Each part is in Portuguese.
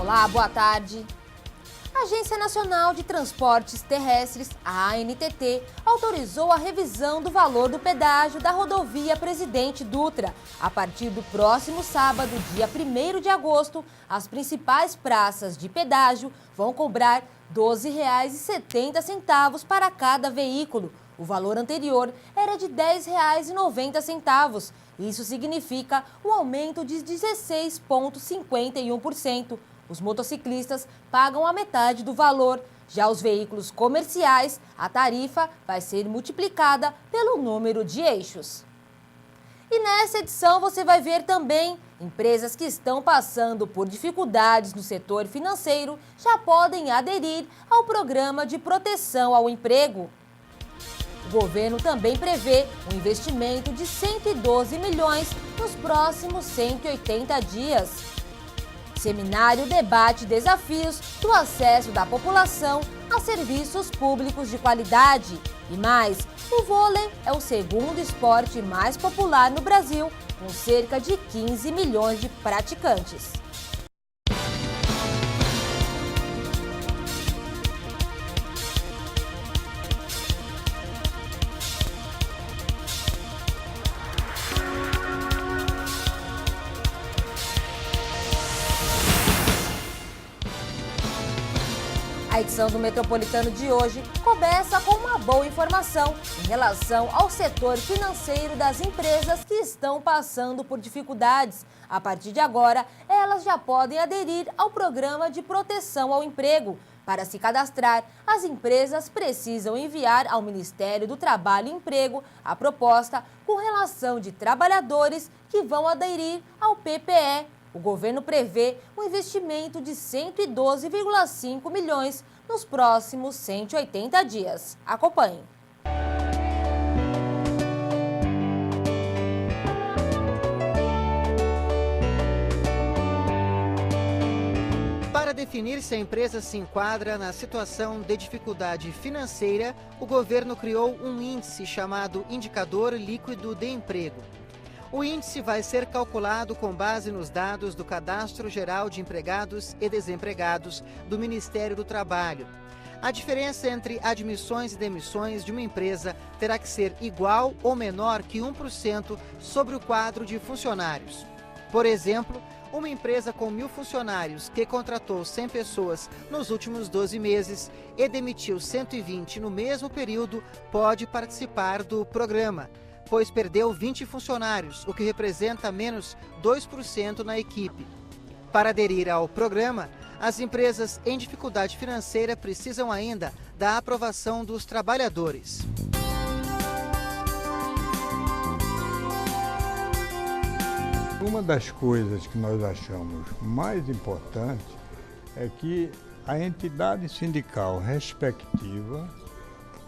Olá, boa tarde. A Agência Nacional de Transportes Terrestres, a ANTT, autorizou a revisão do valor do pedágio da rodovia Presidente Dutra. A partir do próximo sábado, dia 1º de agosto, as principais praças de pedágio vão cobrar R$ 12,70 para cada veículo. O valor anterior era de R$ 10,90. Isso significa um aumento de 16,51%. Os motociclistas pagam a metade do valor. Já os veículos comerciais, a tarifa vai ser multiplicada pelo número de eixos. E nessa edição você vai ver também empresas que estão passando por dificuldades no setor financeiro já podem aderir ao programa de proteção ao emprego. O governo também prevê um investimento de 112 milhões nos próximos 180 dias. Seminário debate desafios do acesso da população a serviços públicos de qualidade. E mais, o vôlei é o segundo esporte mais popular no Brasil, com cerca de 15 milhões de praticantes. A edição do Metropolitano de hoje começa com uma boa informação em relação ao setor financeiro das empresas que estão passando por dificuldades. A partir de agora, elas já podem aderir ao programa de proteção ao emprego. Para se cadastrar, as empresas precisam enviar ao Ministério do Trabalho e Emprego a proposta com relação de trabalhadores que vão aderir ao PPE. O governo prevê um investimento de 112,5 milhões nos próximos 180 dias. Acompanhe. Para definir se a empresa se enquadra na situação de dificuldade financeira, o governo criou um índice chamado Indicador Líquido de Emprego. O índice vai ser calculado com base nos dados do Cadastro Geral de Empregados e Desempregados do Ministério do Trabalho. A diferença entre admissões e demissões de uma empresa terá que ser igual ou menor que 1% sobre o quadro de funcionários. Por exemplo, uma empresa com 1.000 funcionários que contratou 100 pessoas nos últimos 12 meses e demitiu 120 no mesmo período pode participar do programa, pois perdeu 20 funcionários, o que representa menos 2% na equipe. Para aderir ao programa, as empresas em dificuldade financeira precisam ainda da aprovação dos trabalhadores. Uma das coisas que nós achamos mais importante é que a entidade sindical respectiva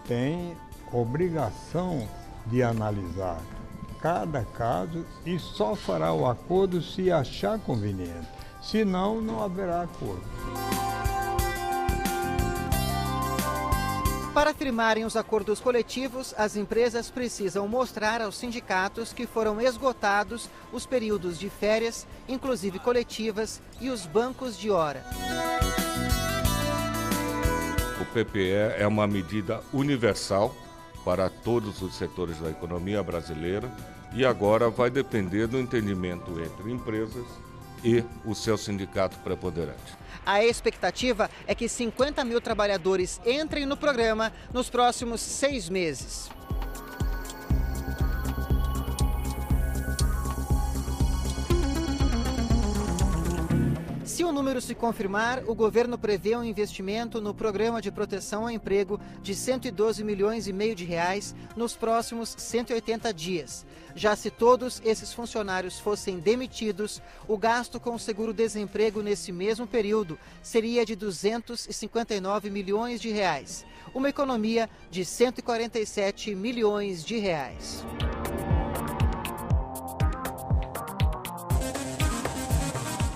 tem obrigação de analisar cada caso e só fará o acordo se achar conveniente. Senão, não haverá acordo. Para firmarem os acordos coletivos, as empresas precisam mostrar aos sindicatos que foram esgotados os períodos de férias, inclusive coletivas, e os bancos de hora. O PPE é uma medida universal para todos os setores da economia brasileira e agora vai depender do entendimento entre empresas e o seu sindicato preponderante. A expectativa é que 50 mil trabalhadores entrem no programa nos próximos 6 meses. Se o número se confirmar, o governo prevê um investimento no Programa de Proteção ao Emprego de 112 milhões e meio de reais nos próximos 180 dias. Já se todos esses funcionários fossem demitidos, o gasto com o seguro-desemprego nesse mesmo período seria de 259 milhões de reais, uma economia de 147 milhões de reais.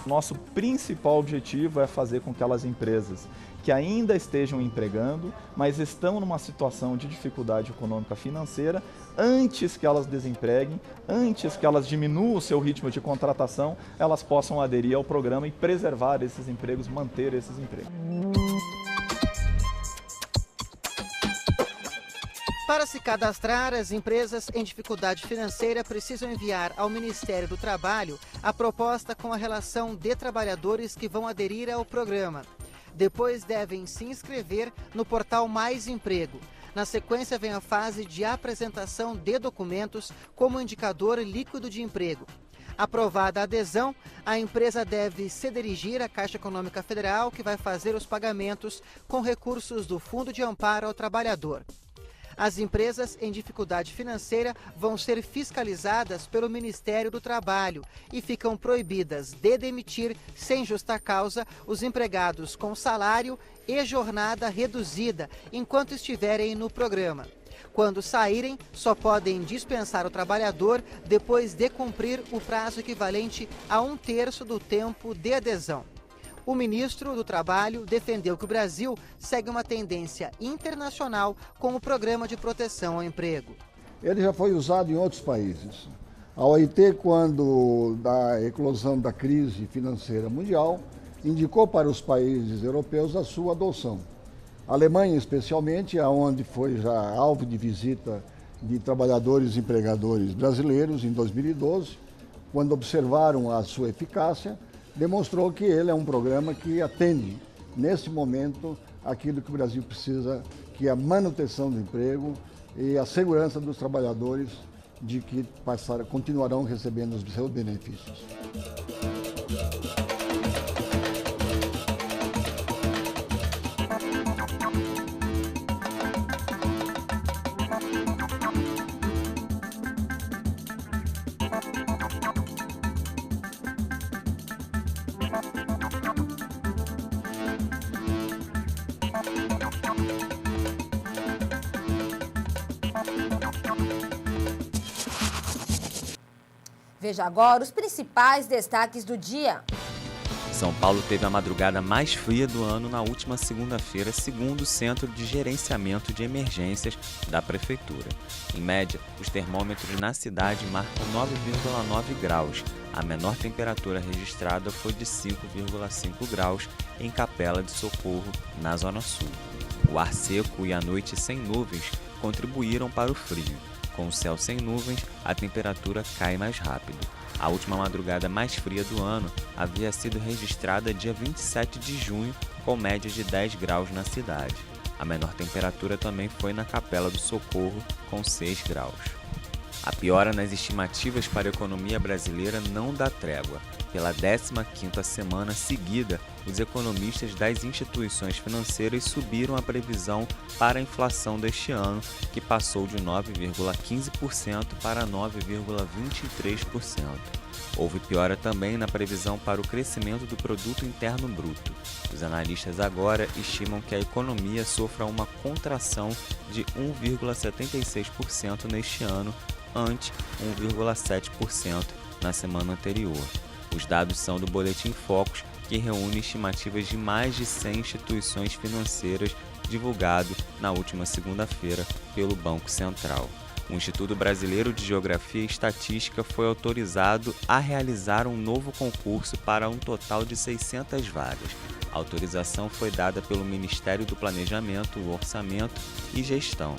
Nosso principal objetivo é fazer com que aquelas empresas que ainda estejam empregando, mas estão numa situação de dificuldade econômica financeira, antes que elas desempreguem, antes que elas diminuam o seu ritmo de contratação, elas possam aderir ao programa e preservar esses empregos, manter esses empregos. Para se cadastrar, as empresas em dificuldade financeira precisam enviar ao Ministério do Trabalho a proposta com a relação de trabalhadores que vão aderir ao programa. Depois devem se inscrever no portal Mais Emprego. Na sequência vem a fase de apresentação de documentos como indicador líquido de emprego. Aprovada a adesão, a empresa deve se dirigir à Caixa Econômica Federal, que vai fazer os pagamentos com recursos do Fundo de Amparo ao Trabalhador. As empresas em dificuldade financeira vão ser fiscalizadas pelo Ministério do Trabalho e ficam proibidas de demitir, sem justa causa, os empregados com salário e jornada reduzida enquanto estiverem no programa. Quando saírem, só podem dispensar o trabalhador depois de cumprir o prazo equivalente a 1/3 do tempo de adesão. O ministro do Trabalho defendeu que o Brasil segue uma tendência internacional com o Programa de Proteção ao Emprego. Ele já foi usado em outros países. A OIT, quando da eclosão da crise financeira mundial, indicou para os países europeus a sua adoção. A Alemanha, especialmente, onde foi já alvo de visita de trabalhadores e empregadores brasileiros em 2012, quando observaram a sua eficácia, demonstrou que ele é um programa que atende, nesse momento, aquilo que o Brasil precisa, que é a manutenção do emprego e a segurança dos trabalhadores de que continuarão recebendo os seus benefícios. Veja agora os principais destaques do dia. São Paulo teve a madrugada mais fria do ano na última segunda-feira, segundo o Centro de Gerenciamento de Emergências da Prefeitura. Em média, os termômetros na cidade marcam 9,9 graus. A menor temperatura registrada foi de 5,5 graus em Capela de Socorro, na Zona Sul. O ar seco e a noite sem nuvens contribuíram para o frio. Com o céu sem nuvens, a temperatura cai mais rápido. A última madrugada mais fria do ano havia sido registrada dia 27 de junho, com média de 10 graus na cidade. A menor temperatura também foi na Capela do Socorro, com 6 graus. A piora nas estimativas para a economia brasileira não dá trégua. Pela 15ª semana seguida, os economistas das instituições financeiras subiram a previsão para a inflação deste ano, que passou de 9,15% para 9,23%. Houve piora também na previsão para o crescimento do Produto Interno Bruto. Os analistas agora estimam que a economia sofra uma contração de 1,76% neste ano, ante 1,7% na semana anterior. Os dados são do Boletim Focus, que reúne estimativas de mais de 100 instituições financeiras, divulgado na última segunda-feira pelo Banco Central. O Instituto Brasileiro de Geografia e Estatística foi autorizado a realizar um novo concurso para um total de 600 vagas. A autorização foi dada pelo Ministério do Planejamento, Orçamento e Gestão,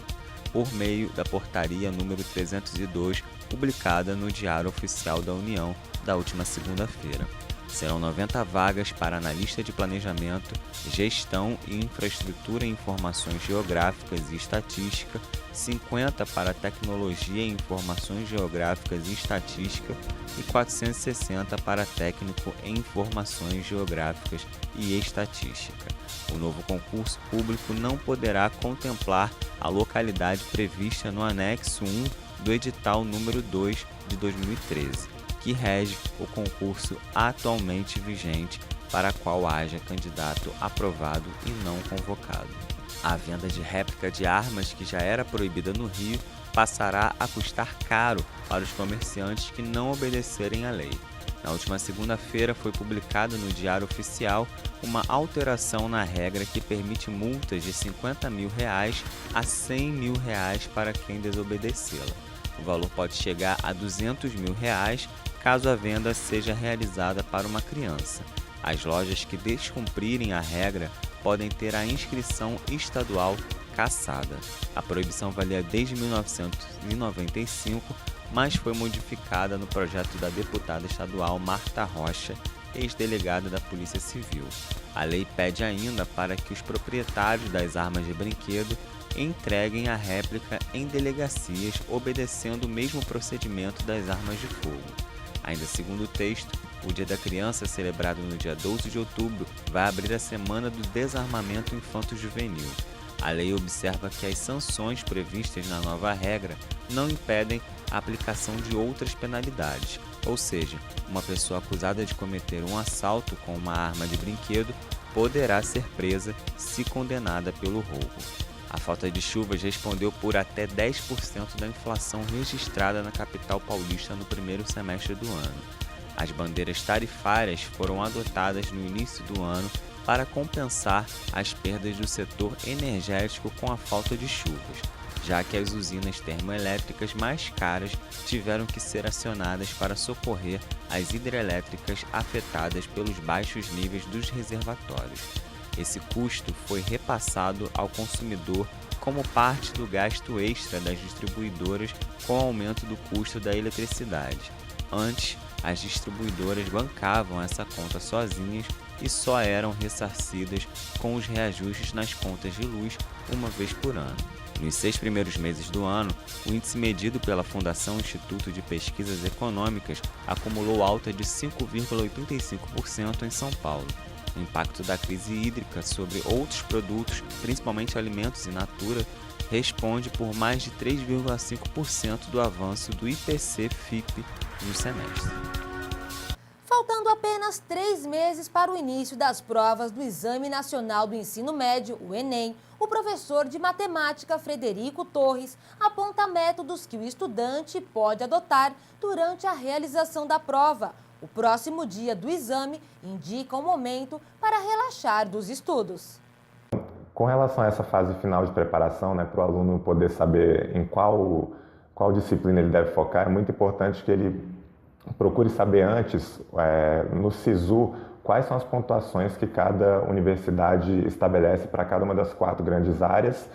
por meio da portaria número 302, publicada no Diário Oficial da União da última segunda-feira. Serão 90 vagas para analista de planejamento, gestão e infraestrutura em informações geográficas e estatística, 50 para tecnologia e informações geográficas e estatística e 460 para técnico em informações geográficas e estatística. O novo concurso público não poderá contemplar a localidade prevista no anexo 1 do edital número 2 de 2013. Que rege o concurso atualmente vigente, para qual haja candidato aprovado e não convocado. A venda de réplica de armas, que já era proibida no Rio, passará a custar caro para os comerciantes que não obedecerem à lei. Na última segunda-feira foi publicado no Diário Oficial uma alteração na regra que permite multas de R$ 50 mil a R$ 100 mil para quem desobedecê-la. O valor pode chegar a R$ 200 mil caso a venda seja realizada para uma criança. As lojas que descumprirem a regra podem ter a inscrição estadual cassada. A proibição valia desde 1995, mas foi modificada no projeto da deputada estadual Marta Rocha, ex-delegada da Polícia Civil. A lei pede ainda para que os proprietários das armas de brinquedo entreguem a réplica em delegacias, obedecendo o mesmo procedimento das armas de fogo. Ainda segundo o texto, o Dia da Criança, celebrado no dia 12 de outubro, vai abrir a Semana do Desarmamento Infanto-Juvenil. A lei observa que as sanções previstas na nova regra não impedem a aplicação de outras penalidades, ou seja, uma pessoa acusada de cometer um assalto com uma arma de brinquedo poderá ser presa se condenada pelo roubo. A falta de chuvas respondeu por até 10% da inflação registrada na capital paulista no primeiro semestre do ano. As bandeiras tarifárias foram adotadas no início do ano para compensar as perdas do setor energético com a falta de chuvas, já que as usinas termoelétricas mais caras tiveram que ser acionadas para socorrer as hidrelétricas afetadas pelos baixos níveis dos reservatórios. Esse custo foi repassado ao consumidor como parte do gasto extra das distribuidoras com o aumento do custo da eletricidade. Antes, as distribuidoras bancavam essa conta sozinhas e só eram ressarcidas com os reajustes nas contas de luz uma vez por ano. Nos 6 primeiros meses do ano, o índice medido pela Fundação Instituto de Pesquisas Econômicas acumulou alta de 5,85% em São Paulo. O impacto da crise hídrica sobre outros produtos, principalmente alimentos in natura, responde por mais de 3,5% do avanço do IPC-FIPE no semestre. Faltando apenas 3 meses para o início das provas do Exame Nacional do Ensino Médio, o Enem, o professor de matemática Frederico Torres aponta métodos que o estudante pode adotar durante a realização da prova. O próximo dia do exame indica um momento para relaxar dos estudos. Com relação a essa fase final de preparação, para o aluno poder saber em qual disciplina ele deve focar, é muito importante que ele procure saber antes, no SISU, quais são as pontuações que cada universidade estabelece para cada uma das 4 grandes áreas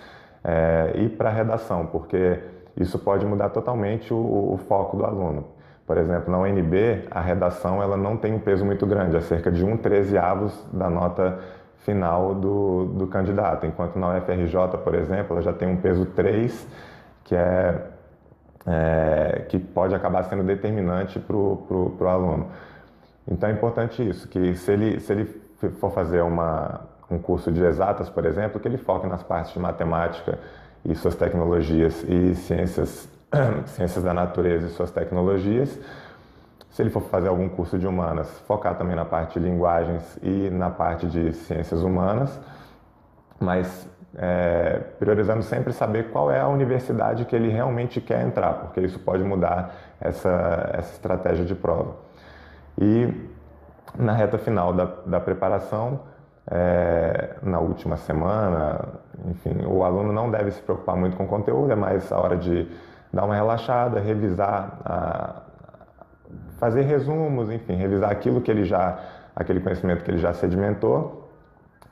e para a redação, porque isso pode mudar totalmente o foco do aluno. Por exemplo, na UNB, a redação ela não tem um peso muito grande, é cerca de 1/13 da nota final do candidato, enquanto na UFRJ, por exemplo, ela já tem um peso 3, que pode acabar sendo determinante para o aluno. Então é importante isso, que se ele for fazer um curso de exatas, por exemplo, que ele foque nas partes de matemática e suas tecnologias e ciências da natureza e suas tecnologias. Se ele for fazer algum curso de humanas, focar também na parte de linguagens e na parte de ciências humanas, mas priorizando sempre saber qual é a universidade que ele realmente quer entrar, porque isso pode mudar essa estratégia de prova. E na reta final da preparação, na última semana, enfim, o aluno não deve se preocupar muito com o conteúdo, é mais a hora de dar uma relaxada, revisar, fazer resumos, enfim, revisar aquele conhecimento que ele já sedimentou.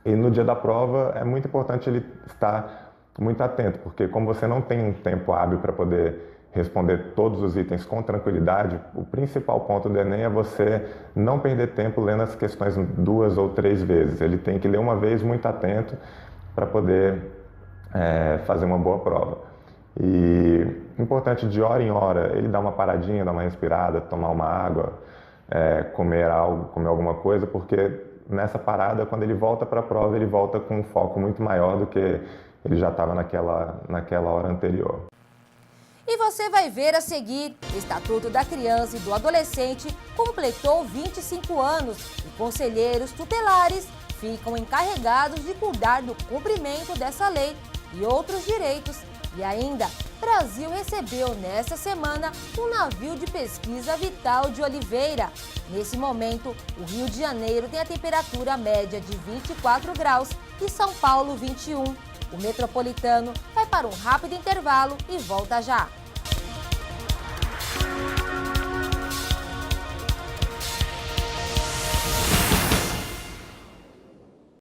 E no dia da prova é muito importante ele estar muito atento, porque como você não tem um tempo hábil para poder responder todos os itens com tranquilidade, o principal ponto do Enem é você não perder tempo lendo as questões 2 ou 3 vezes. Ele tem que ler uma vez muito atento para poder fazer uma boa prova. E importante, de hora em hora, ele dar uma paradinha, dar uma respirada, tomar uma água, comer alguma coisa, porque nessa parada, quando ele volta para a prova, ele volta com um foco muito maior do que ele já estava naquela hora anterior. E você vai ver a seguir: o Estatuto da Criança e do Adolescente completou 25 anos e conselheiros tutelares ficam encarregados de cuidar do cumprimento dessa lei e outros direitos. E ainda, Brasil recebeu nesta semana um navio de pesquisa Vital de Oliveira. Nesse momento, o Rio de Janeiro tem a temperatura média de 24 graus e São Paulo 21. O Metropolitano vai para um rápido intervalo e volta já.